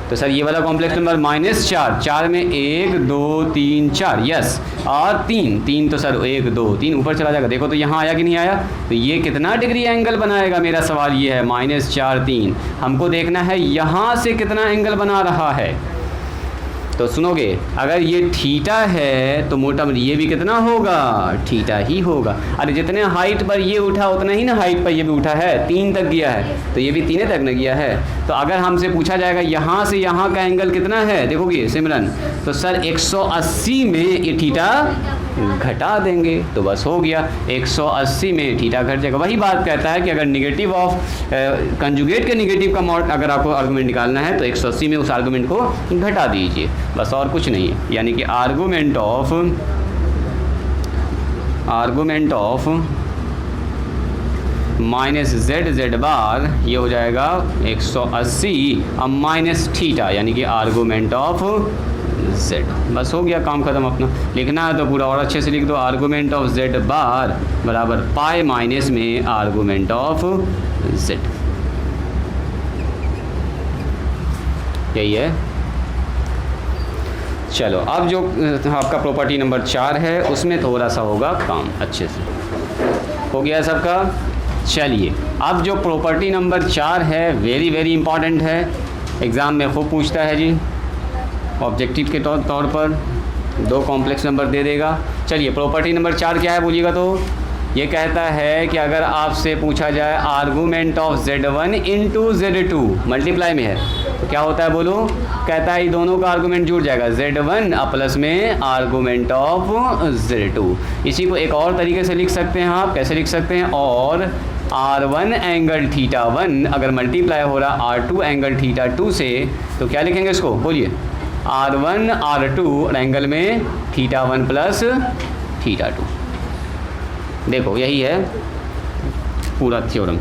तो सर ये वाला कॉम्प्लेक्स नंबर -4, 4 में 1 2 3 4, यस, और 3 तो सर 1 2 3 ऊपर चला जाएगा। देखो तो यहाँ आया कि नहीं आया, तो ये कितना डिग्री एंगल बनाएगा, मेरा सवाल ये है, -4 3। हमको देखना है यहाँ से कितना एंगल बना रहा है। तो सुनोगे, अगर ये थीटा है तो मोटा ये भी कितना होगा, थीटा ही होगा। अरे जितने हाइट पर ये उठा उतना ही ना हाइट पर ये भी उठा है, 3 तक गया है, तो ये भी 3 तक न गया है। तो अगर हमसे पूछा जाएगा यहाँ से यहाँ का एंगल कितना है, देखोगे सिमरन, तो सर 180 में ये थीटा घटा देंगे, तो बस हो गया, 180 में थीटा घट जाएगा। वही बात कहता है कि अगर निगेटिव ऑफ कंजुगेट के निगेटिव का मॉड अगर आपको आर्गूमेंट निकालना है तो 180 में उस आर्गूमेंट को घटा दीजिए, बस और कुछ नहीं है। यानी कि आर्गूमेंट ऑफ -z बार ये हो जाएगा 180 और माइनस थीटा, यानी कि आर्गूमेंट ऑफ z। बस हो गया, काम खत्म अपना। लिखना है तो पूरा और अच्छे से लिख दो, आर्गूमेंट ऑफ z बार बराबर पाई माइनस में आर्गूमेंट ऑफ z। यही है। चलो अब जो आपका प्रॉपर्टी नंबर 4 है उसमें थोड़ा सा होगा काम, अच्छे से हो गया सबका। चलिए अब जो प्रॉपर्टी नंबर 4 है वेरी वेरी इंपॉर्टेंट है, एग्ज़ाम में खूब पूछता है जी, ऑब्जेक्टिव के तौर पर 2 कॉम्प्लेक्स नंबर दे देगा। चलिए प्रॉपर्टी नंबर 4 क्या है बोलिएगा, तो ये कहता है कि अगर आपसे पूछा जाए argument of z1 × z2 multiply में है तो क्या होता है बोलो, कहता है ये दोनों का आर्गूमेंट जुड़ जाएगा, z1 प्लस में आर्गूमेंट ऑफ z2। इसी को एक और तरीके से लिख सकते हैं आप, कैसे लिख सकते हैं, और R1 एंगल θ1 अगर मल्टीप्लाई हो रहा R2 एंगल θ2 से, तो क्या लिखेंगे इसको बोलिए, R1 R2 और एंगल में θ1 + θ2। देखो यही है पूरा थ्योरम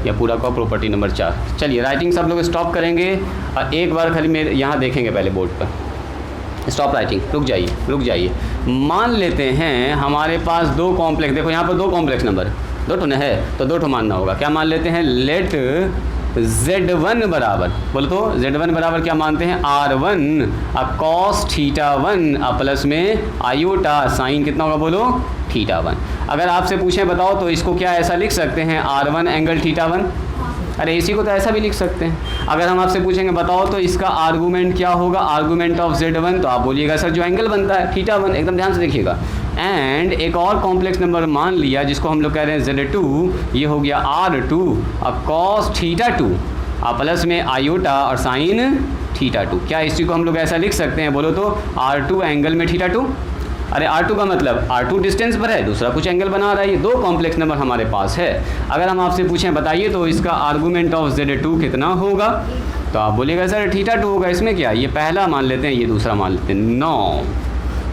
या पूरा का प्रॉपर्टी नंबर 4। चलिए राइटिंग सब लोग स्टॉप करेंगे और एक बार खाली मेरे यहाँ देखेंगे पहले बोर्ड पर। स्टॉप राइटिंग, रुक जाइए। मान लेते हैं हमारे पास दो कॉम्प्लेक्स, देखो यहाँ पर दो कॉम्प्लेक्स नंबर, दो ठो न है तो दो ठो मानना होगा। क्या मान लेते हैं? लेट Z1 बराबर, बोलो तो Z1 बराबर क्या मानते हैं? R1 कॉस थीटा 1 प्लस में आयोटा साइन कितना होगा बोलो? थीटा 1। अगर आपसे पूछें बताओ तो इसको क्या ऐसा लिख सकते हैं? R1 angle theta 1। अरे इसी को तो ऐसा भी लिख सकते हैं। अगर हम आपसे पूछेंगे बताओ तो इसका आर्गूमेंट क्या होगा? आर्गूमेंट ऑफ Z1, तो आप बोलिएगा सर जो एंगल बनता है थीटा 1। एकदम ध्यान से देखिएगा। एंड एक और कॉम्प्लेक्स नंबर मान लिया जिसको हम लोग कह रहे हैं Z2, ये हो गया R2 कॉस थीटा 2 प्लस में आयोटा और साइन थीटा 2। क्या इसी को हम लोग ऐसा लिख सकते हैं बोलो तो? R2 एंगल में थीटा 2। अरे R2 का मतलब R2 डिस्टेंस पर है, दूसरा कुछ एंगल बना रहा है। ये दो कॉम्प्लेक्स नंबर हमारे पास है। अगर हम आपसे पूछें बताइए तो इसका आर्गूमेंट ऑफ Z2 कितना होगा, तो आप बोलेगा सर थीटा 2 होगा। इसमें क्या, ये पहला मान लेते हैं, ये दूसरा मान लेते हैं। 9।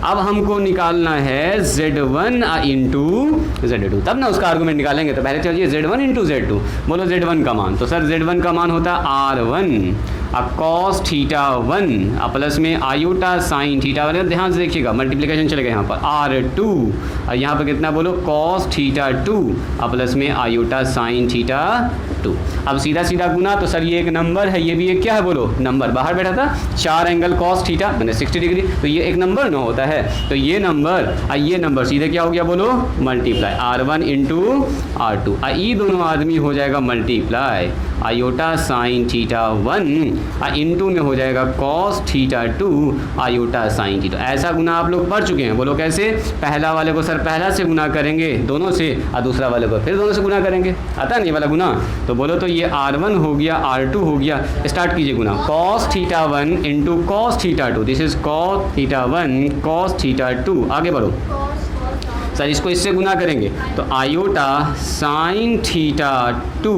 अब हमको निकालना है Z1 इंटू Z2, तब ना उसका आर्गूमेंट निकालेंगे। तो पहले चलिए Z1 इंटू Z2, बोलो Z1 का मान। तो सर Z1 का मान होता है R1 कॉस थीटा 1 प्लस में आयोटा साइन थीटा 1। ध्यान से देखिएगा, मल्टीप्लिकेशन चलेगा यहाँ पर R2 और यहाँ पर कितना बोलो? कॉस थीटा 2 प्लस में आयोटा साइन थीटा 2। अब सीधा सीधा गुना, तो सर ये एक नंबर है, ये भी एक क्या है बोलो? नंबर। बाहर बैठा था 4 एंगल कॉस थीटा मैंने 60 डिग्री, तो ये एक नंबर न होता है। तो ये नंबर और ये नंबर सीधे क्या हो गया बोलो? Multiply R1 into R2। ये दोनों आदमी हो जाएगा multiply iota sine theta 1 into में हो जाएगा cos theta 2 iota sine theta. ऐसा गुना आप लोग पढ़ चुके हैं। बोलो कैसे? पहला वाले को सर पहला से गुना करेंगे दोनों से और दूसरा वाले को फिर दोनों से गुना करेंगे। आता है नहीं वाला गुना? तो बोलो तो ये R1 हो गया, R2 हो गया। स्टार्ट कीजिए गुना। Cos theta 1 into cos theta 2, this is cos theta 1 cos theta 2। आगे बढ़ो सर, इसको इससे गुना करेंगे तो आयोटा साइन थीटा 2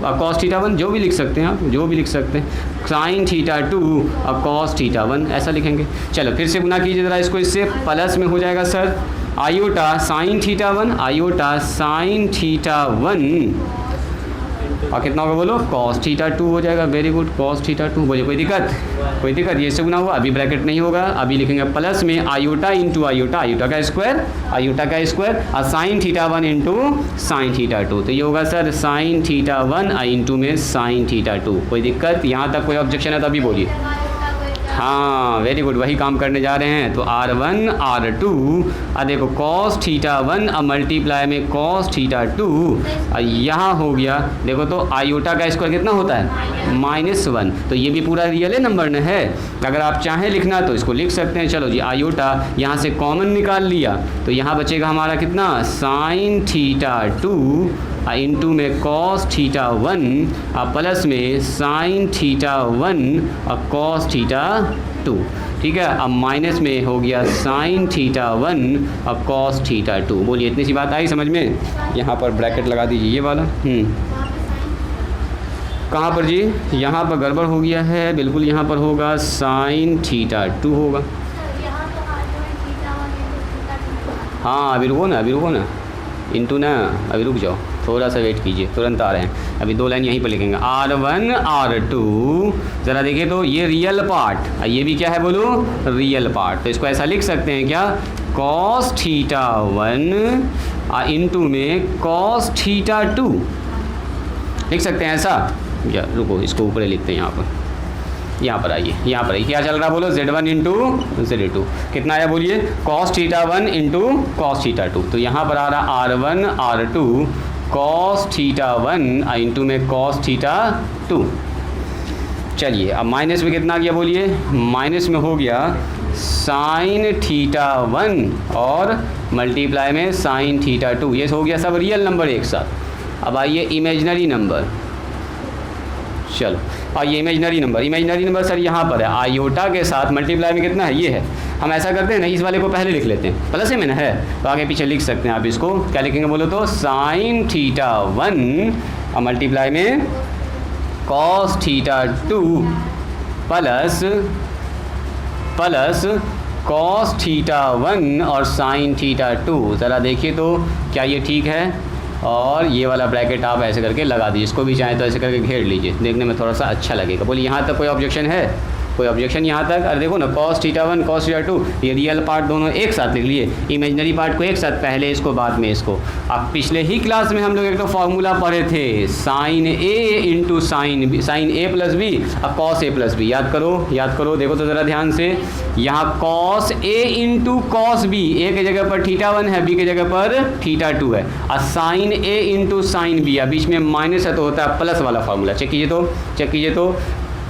और कॉस थीटा 1, जो भी लिख सकते हैं आप, जो भी लिख सकते हैं। साइन थीटा 2 और कॉस थीटा 1 ऐसा लिखेंगे। चलो फिर से गुना कीजिए ज़रा इसको इससे। प्लस में हो जाएगा sir iota sine theta 1 iota sine theta 1 और कितना होगा बोलो? कॉस थीटा 2 हो जाएगा। Very good, cos theta 2। बोलिए कोई दिक्कत? कोई दिक्कत? ये इससे गुना हुआ, अभी ब्रैकेट नहीं होगा, अभी लिखेंगे प्लस में आयोटा इंटू आयोटा, आयोटा का स्क्वायर और sine theta 1 into sine theta 2। तो ये होगा सर साइन थीटा 1 इंटू में साइन थीटा 2। कोई दिक्कत? यहाँ तक कोई ऑब्जेक्शन है तो अभी बोलिए। हाँ वेरी गुड, वही काम करने जा रहे हैं। तो R1 R2 और देखो कॉस थीटा 1 और मल्टीप्लाई में कॉस थीटा 2 और यहाँ हो गया देखो तो आयोटा का स्क्वायर कितना होता है? -1। तो ये भी पूरा रियल नंबर न है। अगर आप चाहें लिखना तो इसको लिख सकते हैं। चलो जी, आयोटा यहाँ से कॉमन निकाल लिया तो यहाँ बचेगा हमारा कितना? साइन थीटा 2 इंटू में कॉस थीटा 1 और प्लस में साइन थीटा 1 और कॉस थीटा 2। ठीक है, अब माइनस में हो गया साइन थीटा 1 और कॉस थीटा 2। बोलिए इतनी सी बात आई समझ में? यहाँ पर ब्रैकेट लगा दीजिए ये वाला। कहाँ पर जी? यहाँ पर गड़बड़ हो गया है बिल्कुल। यहाँ पर होगा साइन थीटा 2 होगा। हाँ अभी रुको ना, इंटू ना, अभी रुक जाओ, थोड़ा सा वेट कीजिए, तुरंत आ रहे हैं। अभी 2 लाइन यहीं पर लिखेंगे। R1 R2 ज़रा देखिए तो ये रियल पार्ट, ये भी क्या है बोलो? Real part. तो इसको ऐसा लिख सकते हैं क्या? कॉस थीटा 1 इंटू में कॉस थीटा 2 लिख सकते हैं ऐसा। या रुको, इसको ऊपर लिखते हैं। यहाँ पर आइए, क्या चल रहा बोलो? Z1 इंटू Z2 कितना आया बोलिए? Cos theta 1 into cos theta 2। तो यहाँ पर आ रहा R1 R2 cos theta 1 into में कॉस थीटा 2। चलिए अब माइनस में कितना गया बोलिए? माइनस में हो गया साइन थीटा 1 और मल्टीप्लाई में साइन थीटा 2। ये हो गया सब रियल नंबर एक साथ। अब आइए इमेजिनरी नंबर। चलो और ये इमेजिनरी नंबर सर यहाँ पर है, आयोटा के साथ मल्टीप्लाई में कितना है? ये है। हम ऐसा करते हैं ना, इस वाले को पहले लिख लेते हैं, प्लस में ना है तो आगे पीछे लिख सकते हैं आप। इसको क्या लिखेंगे बोलो तो? साइन थीटा 1 और मल्टीप्लाई में cos theta 2 plus cos theta 1 और साइन थीटा 2। ज़रा देखिए तो क्या ये ठीक है? और ये वाला ब्रैकेट आप ऐसे करके लगा दीजिए, इसको भी चाहें तो ऐसे करके घेर लीजिए, देखने में थोड़ा सा अच्छा लगेगा। बोलिए यहाँ तक कोई ऑब्जेक्शन है? कोई ऑब्जेक्शन यहाँ तक? अरे देखो ना, कॉस थीटा 1 कॉस थीटा 2, ये रियल पार्ट दोनों एक साथ लिख लिए, इमेजिनरी पार्ट को एक साथ, पहले इसको बाद में इसको। अब पिछले ही क्लास में हम लोग एक तो फॉर्मूला पढ़े थे, साइन ए इंटू साइन ए प्लस बी और कॉस ए प्लस बी। याद करो, देखो तो ज़रा ध्यान से, यहाँ cos A into cos B, ए के जगह पर थीटा 1 है, बी के जगह पर थीटा 2 है, और साइन ए इंटू साइन बी, बीच में माइनस है तो होता है प्लस वाला फार्मूला। चेक कीजिए तो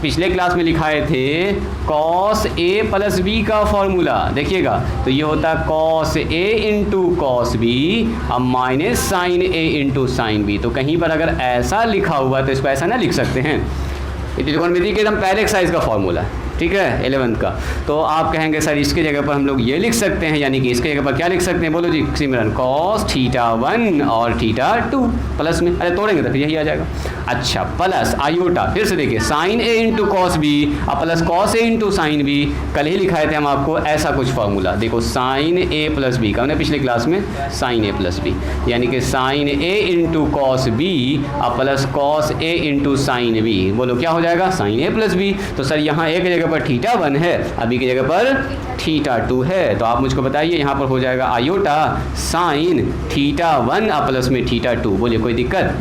पिछले क्लास में लिखाए थे कॉस ए प्लस बी का फॉर्मूला, देखिएगा तो ये होता है cos A into cos B अब माइनस साइन ए इंटू साइन बी। तो कहीं पर अगर ऐसा लिखा हुआ तो इसको ऐसा ना लिख सकते हैं, ये त्रिकोणमिति के एकदम पहले एक्सरसाइज का फॉर्मूला है, ठीक है, 11th का। तो आप कहेंगे सर इसके जगह पर हम लोग ये लिख सकते हैं, यानी कि इसके जगह पर क्या लिख सकते हैं? बोलो जी सिमरन, कॉस थीटा 1 और थीटा 2 प्लस में, अरे तोड़ेंगे तो फिर यही आ जाएगा। अच्छा, प्लस आयोटा, फिर से देखिए साइन ए इंटू कॉस बी और plus cos A into sine B. कल ही लिखाए थे हम आपको ऐसा कुछ फार्मूला, देखो साइन ए प्लस बी का, हमने पिछले क्लास में साइन ए प्लस बी, यानी कि साइन ए इंटू कॉस बी और plus cos A into sine B. बोलो क्या हो जाएगा? साइन ए प्लस बी। तो सर यहाँ ए की जगह पर थीटा 1 है, अभी की जगह पर थीटा 2 है, तो आप मुझको बताइए यहाँ पर हो जाएगा आयोटा साइन थीटा 1 और प्लस में थीटा 2। बोलिए कोई दिक्कत?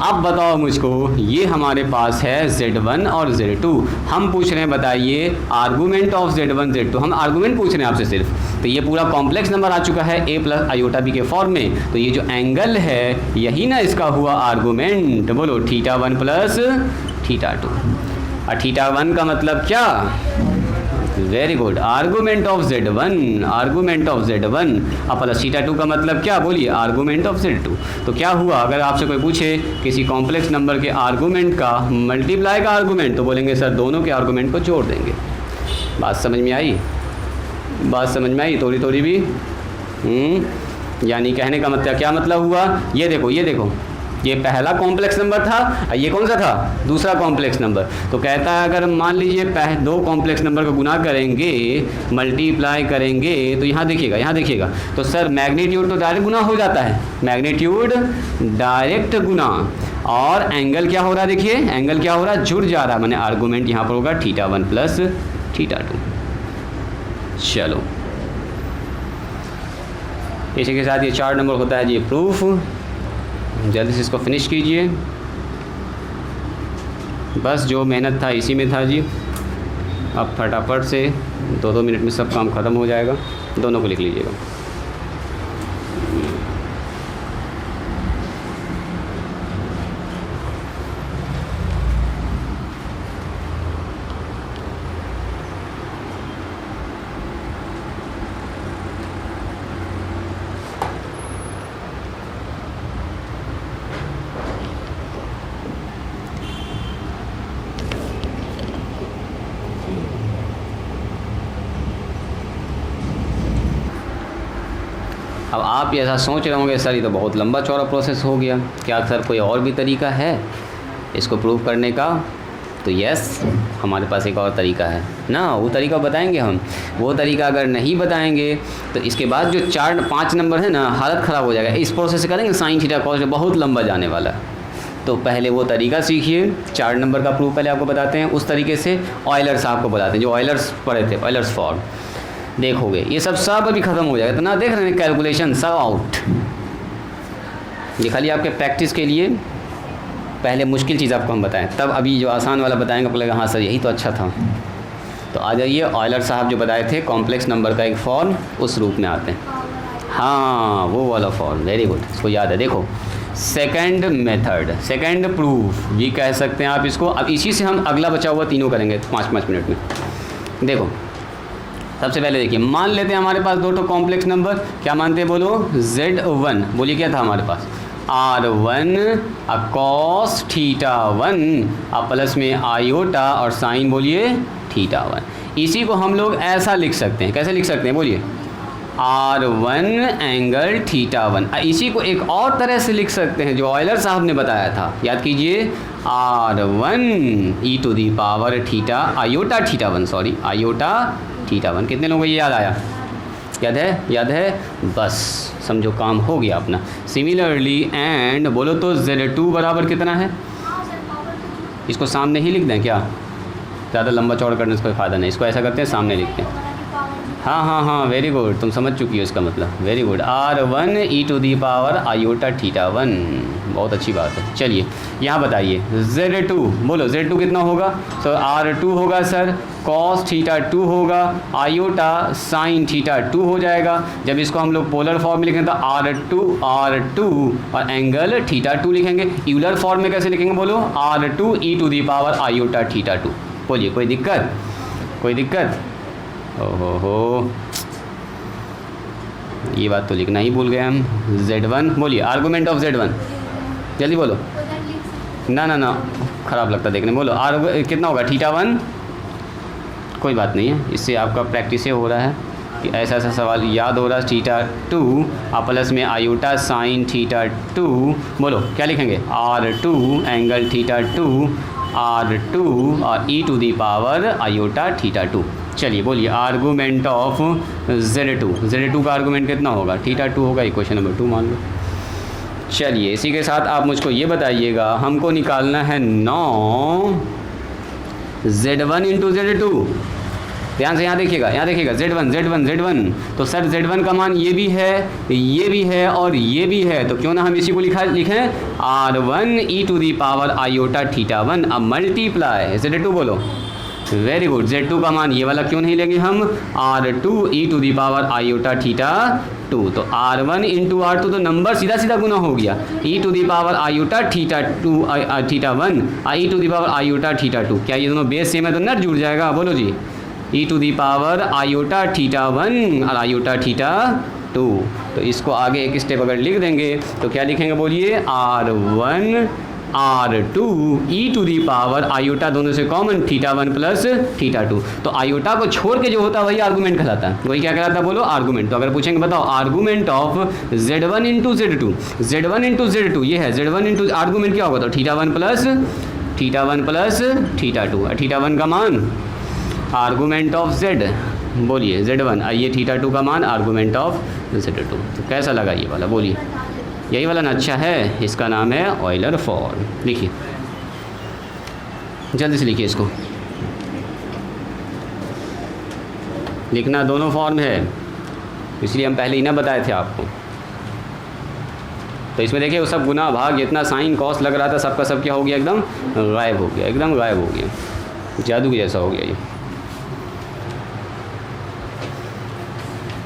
अब बताओ मुझको, ये हमारे पास है Z1 और Z2, हम पूछ रहे हैं बताइए आर्गूमेंट ऑफ Z1 Z2, हम आर्गूमेंट पूछ रहे हैं आपसे सिर्फ। तो ये पूरा कॉम्प्लेक्स नंबर आ चुका है a प्लस आयोटा b के फॉर्म में, तो ये जो एंगल है यही ना इसका हुआ आर्गूमेंट। बोलो थीटा 1 प्लस थीटा 2, और थीटा 1 का मतलब क्या? Very good, argument of Z1 और प्लस थीटा 2 का मतलब क्या? बोलिए आर्गूमेंट ऑफ Z2। तो क्या हुआ, अगर आपसे कोई पूछे किसी कॉम्प्लेक्स नंबर के आर्गूमेंट का मल्टीप्लाई का आर्गूमेंट, तो बोलेंगे सर दोनों के आर्गूमेंट को जोड़ देंगे। बात समझ में आई? थोड़ी भी? यानी कहने का मतलब क्या मतलब हुआ? ये देखो ये पहला कॉम्प्लेक्स नंबर था और ये कौन सा था? दूसरा कॉम्प्लेक्स नंबर। तो कहता है अगर मान लीजिए दो कॉम्प्लेक्स नंबर को गुना करेंगे, मल्टीप्लाई करेंगे, तो यहाँ देखिएगा तो सर मैग्नीट्यूड तो डायरेक्ट गुना हो जाता है, मैग्नीट्यूड डायरेक्ट गुना, और एंगल क्या हो रहा है? देखिए एंगल क्या हो रहा है? जुड़ जा रहा है, मैंने आर्गूमेंट यहाँ पर होगा थीटा 1 प्लस थीटा 2। चलो इसी के साथ ये 4 नंबर होता है जी प्रूफ। जल्दी से इसको फिनिश कीजिए, बस जो मेहनत था इसी में था जी। अब फटाफट से 2-2 मिनट में सब काम ख़त्म हो जाएगा। दोनों को लिख लीजिएगा। अब आप ये ऐसा सोच रहे होंगे सर ये तो बहुत लंबा चौड़ा प्रोसेस हो गया, क्या सर कोई और भी तरीका है इसको प्रूव करने का? तो यस, हमारे पास एक और तरीका है ना, वो तरीका बताएंगे हम। वो तरीका अगर नहीं बताएंगे तो इसके बाद जो 4-5 नंबर है ना, हालत ख़राब हो जाएगा। इस प्रोसेस से करेंगे साइन थीटा कॉस, बहुत लंबा जाने वाला है। तो पहले वो तरीका सीखिए, 4 नंबर का प्रूफ पहले आपको बताते हैं, उस तरीके से ऑयलर्स आपको बताते हैं, जो ऑयलर्स पढ़े थे, ऑयलर्स फॉर्म देखोगे। ये सब अभी ख़त्म हो जाएगा, तो ना देख रहे हैं कैलकुलेशन सब आउट। ये खाली आपके प्रैक्टिस के लिए, पहले मुश्किल चीज़ आपको हम बताएं, तब अभी जो आसान वाला बताएंगे आपको लगेगा हाँ सर यही तो अच्छा था। तो आ जाइए, ऑयलर साहब जो बताए थे कॉम्प्लेक्स नंबर का एक फॉर्म, उस रूप में आते हैं। हाँ वो वाला फॉर्म, वेरी गुड, इसको याद है। देखो सेकंड मेथड, सेकंड प्रूफ भी कह सकते हैं आप इसको। अब इसी से हम अगला बचा हुआ तीनों करेंगे 5-5 मिनट में। देखो सबसे पहले देखिए, मान लेते हैं हमारे पास 2 कॉम्प्लेक्स नंबर, क्या मानते हैं बोलो? Z1, बोलिए क्या था हमारे पास? R1 कॉस थीटा 1 और प्लस में आयोटा और साइन बोलिए थीटा 1। इसी को हम लोग ऐसा लिख सकते हैं, कैसे लिख सकते हैं बोलिए? R1 angle theta 1। इसी को एक और तरह से लिख सकते हैं जो ऑयलर साहब ने बताया था, याद कीजिए, R1 e to the power theta iota theta 1, sorry iota theta 1। कितने लोगों को ये याद आया? याद है? बस समझो काम हो गया अपना। सिमिलरली एंड बोलो तो Z2 बराबर कितना है? इसको सामने ही लिख दें क्या? ज़्यादा लंबा चौड़ा करने से कोई फ़ायदा नहीं, इसको ऐसा करते हैं सामने लिखते हैं। हाँ वेरी गुड, तुम समझ चुकी हो इसका मतलब, very good. R1 e to the power iota theta 1, बहुत अच्छी बात है। चलिए यहाँ बताइए Z2, बोलो Z2 कितना होगा? सो R2 होगा सर cos थीटा 2 होगा, आयोटा साइन थीटा 2 हो जाएगा। जब इसको हम लोग पोलर फॉर्म में लिखेंगे तो R2 और एंगल थीटा 2 लिखेंगे। यूलर फॉर्म में कैसे लिखेंगे बोलो? R2 e to the power iota theta 2। बोलिए कोई दिक्कत? ओहो, ये बात तो लिखना ही भूल गए हम। Z1 बोलिए, आर्गूमेंट ऑफ Z1, जल्दी बोलो। ना ख़राब लगता देखने, बोलो कितना होगा? थीटा 1। कोई बात नहीं है, इससे आपका प्रैक्टिस हो रहा है कि ऐसा सवाल याद हो रहा है। थीटा 2 और प्लस में आयोटा साइन थीटा 2, बोलो क्या लिखेंगे? R2 एंगल थीटा 2, R2 और e to the power iota theta 2। चलिए बोलिए आर्गूमेंट ऑफ Z2 का आर्गूमेंट कितना होगा? थीटा 2 होगा, इक्वेशन नंबर 2 मान लो। चलिए इसी के साथ आप मुझको ये बताइएगा, हमको निकालना है 9 Z1 इंटू Z2। ध्यान से यहाँ देखिएगा Z1। तो सर Z1 का मान ये भी है और ये भी है, तो क्यों ना हम इसी को लिखें R1 e to the power iota theta 1। अब मल्टीप्लाई Z2 बोलो, वेरी गुड। Z2 का मान ये वाला क्यों नहीं लेंगे हम? R2 e to the power iota theta 2। तो R1 इंटू R2 तो नंबर सीधा गुना हो गया, e to the power iota theta 2 theta 1 e to the power iota theta 2। क्या ये दोनों बेस सेम है तो नट जुड़ जाएगा? बोलो जी, e to the power iota theta 1 और आयोटा थीटा 2। तो इसको आगे एक स्टेप अगर लिख देंगे तो क्या लिखेंगे बोलिए? R1 R2 e to the power iota दोनों से कॉमन थीटा 1 प्लस थीटा 2। तो आयोटा को छोड़ के जो होता है वही आर्गूमेंट कहलाता है। वही क्या कहलाता है बोलो? आर्गूमेंट। तो अगर पूछेंगे बताओ argument of Z1 into Z2 ये है Z1 इंटू आर्गूमेंट क्या होगा? तो थीटा 1 प्लस थीटा 2। थीटा 1 का मान आर्गूमेंट ऑफ Z, बोलिए Z1, ये थीटा 2 का मान आर्गूमेंट ऑफ Z2। तो कैसा लगा ये वाला? बोलिए यही वाला ना अच्छा है, इसका नाम है ऑयलर फॉर्म। लिखिए जल्दी से लिखिए, इसको लिखना दोनों फॉर्म है, इसलिए हम पहले ही ना बताए थे आपको। तो इसमें देखिए वो सब गुना भाग जितना साइन कॉस लग रहा था सबका सब क्या हो गया? एकदम गायब हो गया, जादू जैसा हो गया ये।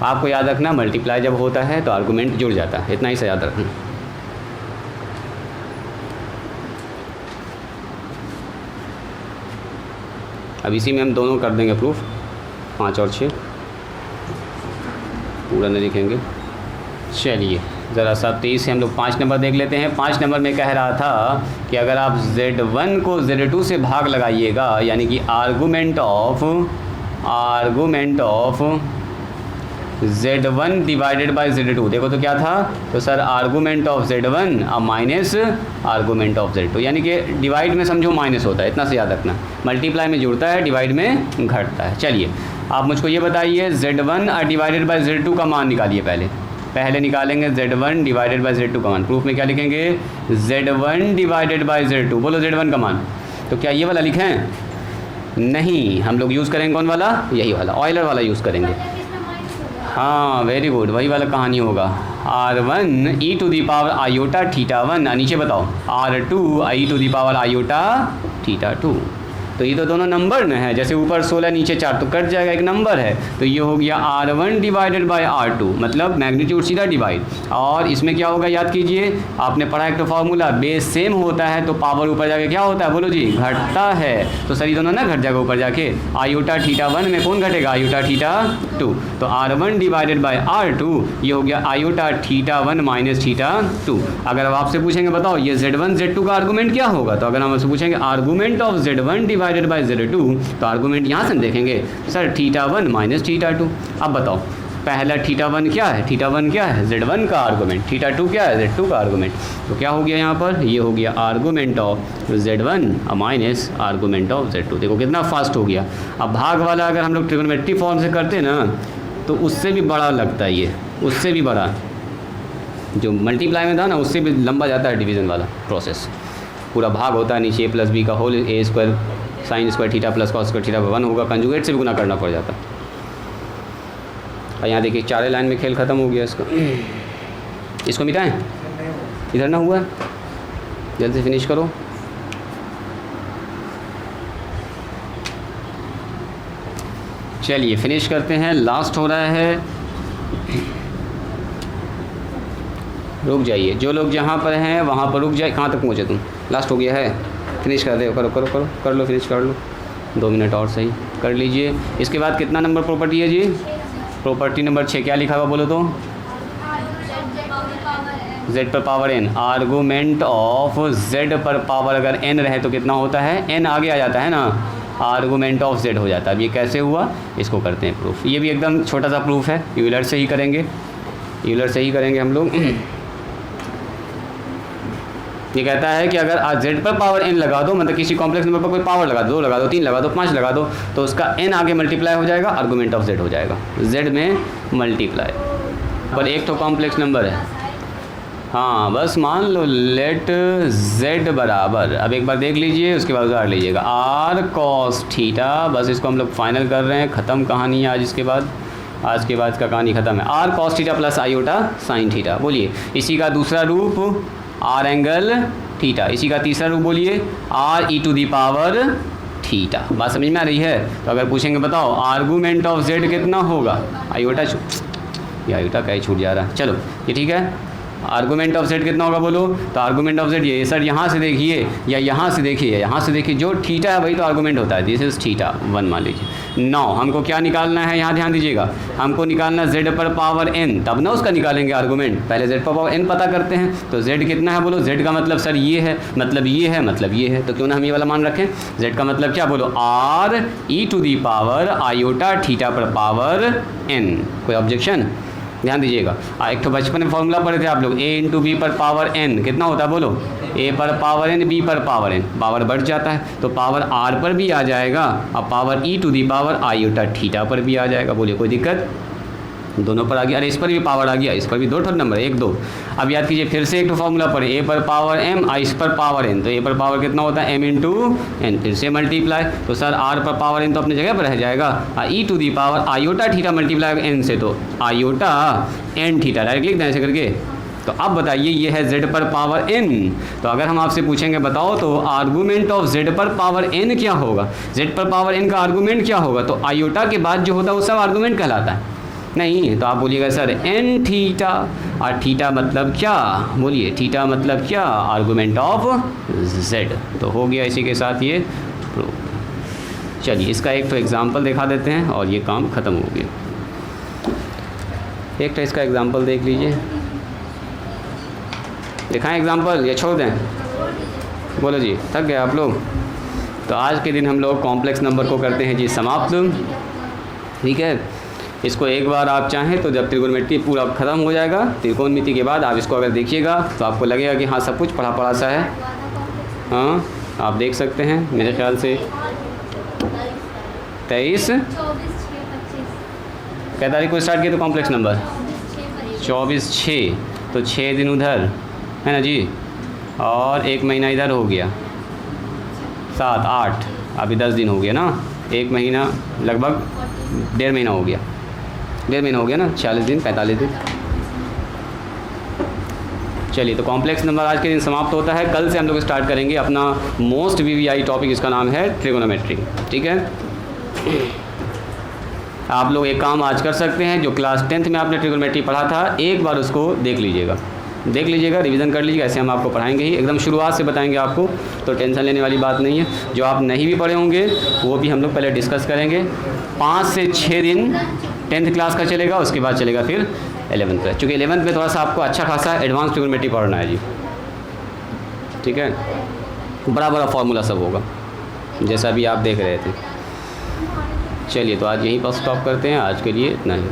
आपको याद रखना मल्टीप्लाई जब होता है तो आर्गूमेंट जुड़ जाता है, इतना ही से याद रखना। अब इसी में हम दोनों कर देंगे प्रूफ, 5 और 6 पूरा नहीं लिखेंगे। चलिए ज़रा सा 23 से हम लोग 5 नंबर देख लेते हैं। 5 नंबर में कह रहा था कि अगर आप Z1 को Z2 से भाग लगाइएगा, यानी कि argument of Z1 divided by Z2, देखो तो क्या था? तो सर आर्गूमेंट ऑफ Z1 और माइनस आर्गूमेंट ऑफ Z2, यानी कि डिवाइड में समझो माइनस होता है, इतना से याद रखना। मल्टीप्लाई में जुड़ता है, डिवाइड में घटता है। चलिए आप मुझको ये बताइए Z1 और डिवाइडेड बाय Z2 का मान निकालिए। पहले निकालेंगे Z1 डिवाइडेड बाय Z2 का मान। प्रूफ में क्या लिखेंगे? Z1 divided by Z2। बोलो Z1 का मान। तो क्या ये वाला लिखें? नहीं, हम लोग यूज़ करेंगे कौन वाला? यही वाला, ऑयलर वाला यूज़ करेंगे। हाँ वेरी गुड, वही वाला कहानी होगा। R1 e to the power iota theta 1, नीचे बताओ R2 e to the power iota theta 2। तो ये तो दोनों नंबर न है, जैसे ऊपर 16 नीचे 4 तो कट जाएगा, एक नंबर है। तो ये हो गया R1 डिवाइडेड बाय R2, मतलब मैग्नीट्यूड सीधा डिवाइड। और इसमें क्या होगा याद कीजिए, आपने पढ़ा एक तो फार्मूला, बेस सेम होता है तो पावर ऊपर जाके क्या होता है? बोलो जी, घटता है। तो सर ये दोनों ना घट जाएगा ऊपर जाके। आयोटा थीटा 1 में कौन घटेगा? Iota theta 2। तो R1 डिवाइडेड बाय R2 ये हो गया आयोटा थीटा 1 माइनस थीटा 2। अगर अब आपसे पूछेंगे बताओ ये Z1 Z2 का आर्गूमेंट क्या होगा, तो अगर हम आपसे पूछेंगे argument of Z1 divided by Z2, तो आर्गूमेंट यहाँ से देखेंगे सर थीटा 1 माइनस थीटा 2। अब बताओ पहला थीटा 1 क्या है, थीटा 1 क्या है Z1 का आर्गूमेंट, थीटा 2 क्या है Z2 का आर्गूमेंट। तो क्या हो गया यहाँ पर, ये हो गया argument of Z1 minus argument of Z2। देखो कितना फास्ट हो गया। अब भाग वाला अगर हम लोग ट्रिग्नोमेट्री फॉर्म से करते ना तो उससे भी बड़ा लगता है, ये उससे भी बड़ा, जो मल्टीप्लाई में था ना उससे भी लंबा जाता है डिवीज़न वाला प्रोसेस। पूरा भाग होता है नीचे a प्लस बी का whole a square sine square theta plus cos square theta 1 होगा, कंजुगेट से भी गुना करना पड़ जाता। और यहाँ देखिए चारे लाइन में खेल ख़त्म हो गया इसका। इसको मिटाएं, इधर ना हुआ, जल्दी से फिनिश करो। चलिए फिनिश करते हैं, लास्ट हो रहा है। रुक जाइए, जो लोग जहाँ पर हैं वहाँ पर रुक जाए। कहाँ तक पहुँचे तुम, लास्ट हो गया है, फिनिश कर दो, करो करो करो कर लो, फिनिश कर लो, 2 मिनट और सही कर लीजिए। इसके बाद कितना नंबर प्रॉपर्टी है जी, प्रॉपर्टी नंबर 6 क्या लिखा हुआ बोलो तो, z पर power n, argument of z पर पावर अगर n रहे तो कितना होता है, n आगे आ जाता है ना, आर्गूमेंट ऑफ z हो जाता है। अब ये कैसे हुआ, इसको करते हैं प्रूफ। ये भी एकदम छोटा सा प्रूफ है, यूलर से ही करेंगे, यूलर से ही करेंगे हम लोग। ये कहता है कि अगर आज z पर पावर n लगा दो, मतलब किसी कॉम्प्लेक्स नंबर पर कोई पावर लगा दो, 2 लगा दो, 3 लगा दो, 5 लगा दो, तो उसका n आगे मल्टीप्लाई हो जाएगा, आर्गूमेंट ऑफ z हो जाएगा, z में मल्टीप्लाई। पर एक तो कॉम्प्लेक्स नंबर है, हाँ बस मान लो लेट z बराबर, अब एक बार देख लीजिए उसके बाद उधार लीजिएगा, r cos थीटा। बस इसको हम लोग फाइनल कर रहे हैं, ख़त्म कहानी है आज। इसके बाद आज के बाद इसका कहानी ख़त्म है। r cos theta plus iota sine theta, बोलिए इसी का दूसरा रूप r एंगल थीटा, इसी का तीसरा रूप बोलिए r e to the power theta. बात समझ में आ रही है। तो अगर पूछेंगे बताओ आर्गूमेंट ऑफ z कितना होगा, आयोटा ये आयोटा कहीं छूट जा रहा है, चलो ये ठीक है। आर्गूमेंट ऑफ z कितना होगा बोलो, तो आर्गूमेंट ऑफ z ये सर यहाँ से देखिए या यहाँ से देखिए, यहाँ से देखिए, जो थीटा है वही तो आर्गूमेंट होता है, दिस इज थीटा 1 मान लीजिए। 9 हमको क्या निकालना है, यहाँ ध्यान दीजिएगा, हमको निकालना z पर पावर n, तब ना उसका निकालेंगे आर्गूमेंट। पहले z पर पावर n पता करते हैं। तो z कितना है बोलो, z का मतलब सर ये है, मतलब ये है, मतलब ये है, तो क्यों ना हम ये वाला मान रखें। z का मतलब क्या बोलो, r e to the power iota theta पर पावर n। कोई ऑब्जेक्शन, ध्यान दीजिएगा। एक तो बचपन में फॉर्मूला पढ़े थे आप लोग, a इंटू बी पर पावर n कितना होता है बोलो, a पर पावर n b पर पावर n, पावर बढ़ जाता है तो पावर r पर भी आ जाएगा, अब power e to the power iota theta पर भी आ जाएगा। बोलिए कोई दिक्कत, दोनों पर आ गया। अरे इस पर भी पावर आ गया, इस पर भी 2 नंबर, 1 2। अब याद कीजिए फिर से एक तो फॉर्मूला पढ़े, a पर पावर m इस पर पावर n, तो a पर पावर कितना होता है m इंटू n, फिर से मल्टीप्लाई, तो सर r पर पावर n तो अपनी जगह पर रह जाएगा, e to the power iota theta multiply n से, तो आयोटा n थीटा डायरेक्ट लिख दें ऐसे करके। तो अब बताइए ये है z पर पावर n, तो अगर हम आपसे पूछेंगे बताओ तो आर्गूमेंट ऑफ z पर पावर n क्या होगा, z पर पावर n का आर्गूमेंट क्या होगा, तो आयोटा के बाद जो होता है वो सब आर्गूमेंट कहलाता है। नहीं तो आप बोलिएगा सर n थीटा, और थीटा मतलब क्या, बोलिए थीटा मतलब क्या, आर्गूमेंट ऑफ z। तो हो गया इसी के साथ ये प्रूफ। चलिए इसका एक तो एग्जांपल दिखा देते हैं और ये काम ख़त्म हो गया। एक तो इसका एग्जांपल देख लीजिए, दिखाएं एग्जांपल या छोड़ दें, बोलो जी थक गए आप लोग। तो आज के दिन हम लोग कॉम्प्लेक्स नंबर को करते हैं जी समाप्त, ठीक है। इसको एक बार आप चाहें तो जब त्रिकोणमिति पूरा ख़त्म हो जाएगा, त्रिकोणमिति के बाद आप इसको अगर देखिएगा तो आपको लगेगा कि हाँ सब कुछ पढ़ा पढ़ा सा है। हाँ आप देख सकते हैं मेरे ख्याल से 23 कै तारीख को स्टार्ट किया तो कॉम्प्लेक्स नंबर 24/6, तो 6 दिन उधर है ना जी, और 1 महीना इधर हो गया, 7 8, अभी 10 दिन हो गया ना, 1 महीना लगभग 1.5 महीना हो गया, 1.5 महीना हो गया ना, 40 दिन 45 दिन। चलिए तो कॉम्प्लेक्स नंबर आज के दिन समाप्त होता है। कल से हम लोग स्टार्ट करेंगे अपना मोस्ट वीवीआई टॉपिक, इसका नाम है ट्रिगोनोमेट्री, ठीक है। आप लोग एक काम आज कर सकते हैं, जो क्लास 10th में आपने ट्रिगोनोमेट्री पढ़ा था एक बार उसको देख लीजिएगा, रिवीजन कर लीजिएगा। ऐसे हम आपको पढ़ाएंगे ही, एकदम शुरुआत से बताएंगे आपको, तो टेंशन लेने वाली बात नहीं है। जो आप नहीं भी पढ़े होंगे वो भी हम लोग पहले डिस्कस करेंगे। 5 से 6 दिन 10th क्लास का चलेगा, उसके बाद चलेगा फिर 11th का, चूँकि 11th में थोड़ा सा आपको अच्छा खासा एडवांस ट्रिगोनोमेट्री पढ़ना है जी, ठीक है। बड़ा बड़ा फार्मूला सब होगा जैसा भी आप देख रहे थे। चलिए तो आज यहीं पर स्टॉप करते हैं, आज के लिए इतना ही।